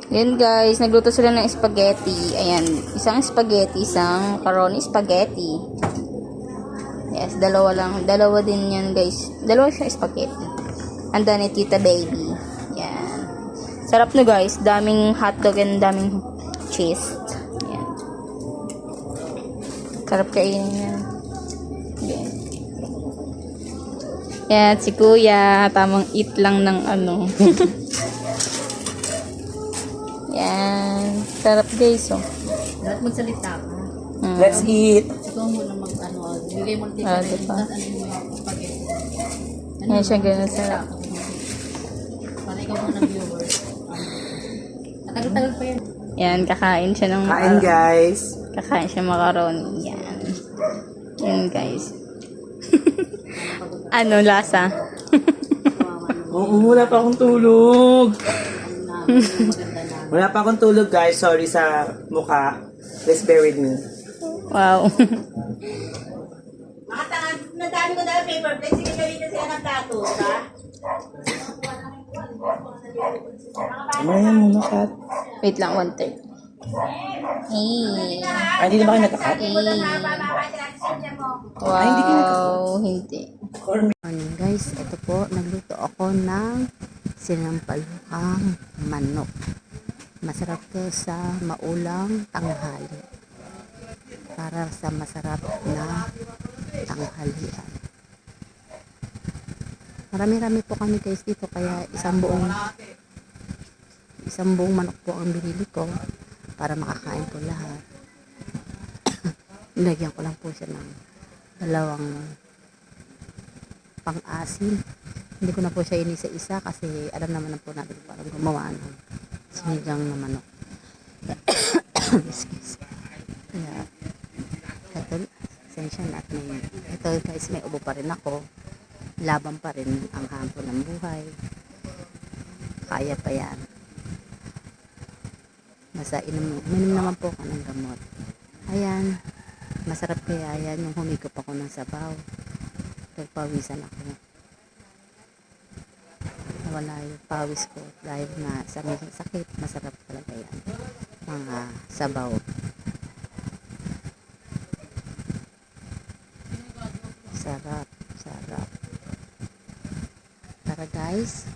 Yan guys, nagluto sila ng spaghetti. Ayan, isang spaghetti, isang macaroni spaghetti. Yes, dalawa lang. Dalawa din yan guys. Dalawa siya spaghetti. Handa ni Tita Baby. Yan. Sarap na guys. Daming hotdog and daming cheese. Yan. Sarap kainin yan. Yan. Yan, si Kuya. Tamang eat lang ng ano. Yan. Sarap guys, oh. Dapat magsalita ka. Let's eat. Ikaw muna mag-ano. Bigay mo dito Ah, na diba? yung ano yung spaghetti. Yan siya ganun sarap. Para ikaw muna viewers. Tagal-tagal pa yan. Yan, kakain siya ng Kain guys. kakain siya macaroni. Yan. Yan guys. Ano lasa? Oo, wala pa akong tulog. Maganda na. Wala pa akong tulog guys. Sorry sa mukha. Please bear with me. Wow. Mga tanga, nadami ko na paper plate. Sige, gawin na siya ng plato, ha? Mamaya muna, Kat. Wait lang, 1/3. Hey. Hindi na ba kayo nagkakat? Hey. Ay, hindi ka Wow, hindi. Morning guys, ito po, nagluto ako ng sinampalukang manok. Masarap to sa maulang tanghali. Para sa masarap na tanghalian. Marami-rami po kami guys dito, kaya isang buong manok po ang binili ko para makakain po lahat. Nilagyan ko lang po siya ng dalawang pang-asin. Hindi ko na po siya inisa-isa kasi alam naman na po natin parang gumawa ng sinigang na manok. Excuse. Kaya, ito, sensya na at may, ito guys, may ubo pa rin ako. Laban pa rin ang hampo ng buhay. Kaya pa yan. Basta minom naman po ako ng gamot. Ayan, masarap kaya yan yung humigop ako ng sabaw. Nagpawisan ako. Nawala yung pawis ko dahil na sa medyo sakit, masarap talaga yan. Mga sabaw. Sarap, sarap. Tara guys,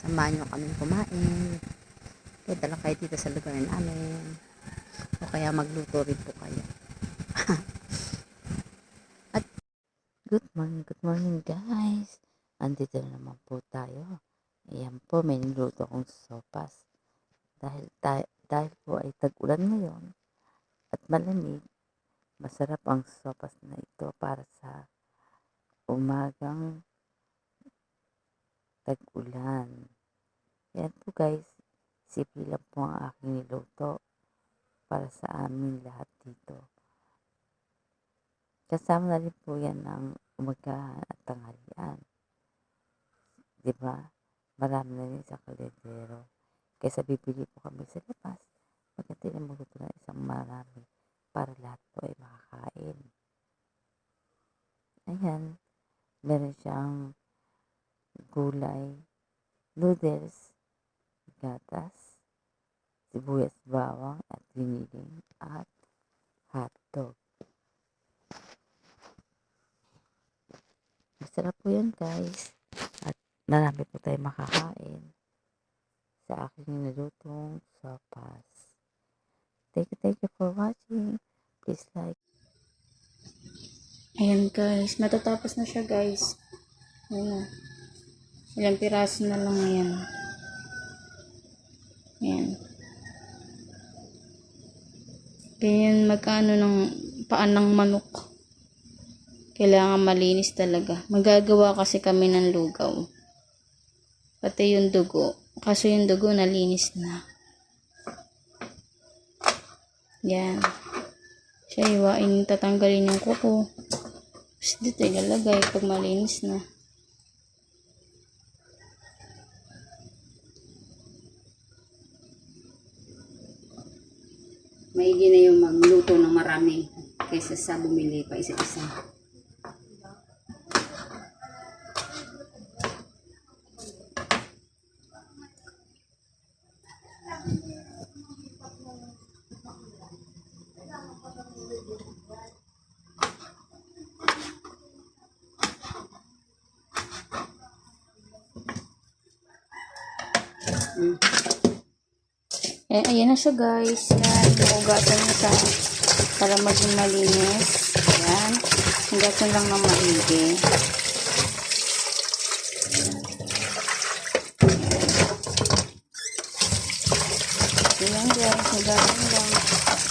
samahan nyo kami kumain. Kaya dala kayo dito sa lugar namin. O kaya magluto rin po kayo. At good morning guys. Andito na naman po tayo. Ayan po, may niluto akong sopas. Dahil po ay tag-ulan ngayon at malamig, masarap ang sopas na ito para sa umagang tag-ulan. Ayan po guys, simple lang po ang aking niluto para sa amin lahat dito. Kasama na rin po yan ng umagahan at tanghalian. Diba? Marami na rin sa kalendero. Kaysa bibili po kami sa labas, maganda na magluto na isang marami para lahat po ay makakain. Ayan. Meron siyang gulay, noodles, gatas, sibuyas bawang at giniling at hotdog. Masarap po yan guys. At marami po tayo makakain sa aking nilutong sopas. Thank you for watching. Please like. Ayan guys, matatapos na siya guys. Ayan na. Ilang piraso na lang yan. Ayan. Ganyan magkano ng paan ng manok. Kailangan malinis talaga. Magagawa kasi kami ng lugaw. Pati yung dugo. Kaso yung dugo nalinis na. Yan. Siya iwain, tatanggalin yung kuko. Tapos dito ilalagay pag malinis na. Maigi na yung magluto ng marami kaysa sa bumili pa isa-isa. Ayan na siya guys. Yan, hugasan mo siya para maging malinis. Ayan. Hugasan lang ng maigi. Ayan guys, hugasan lang.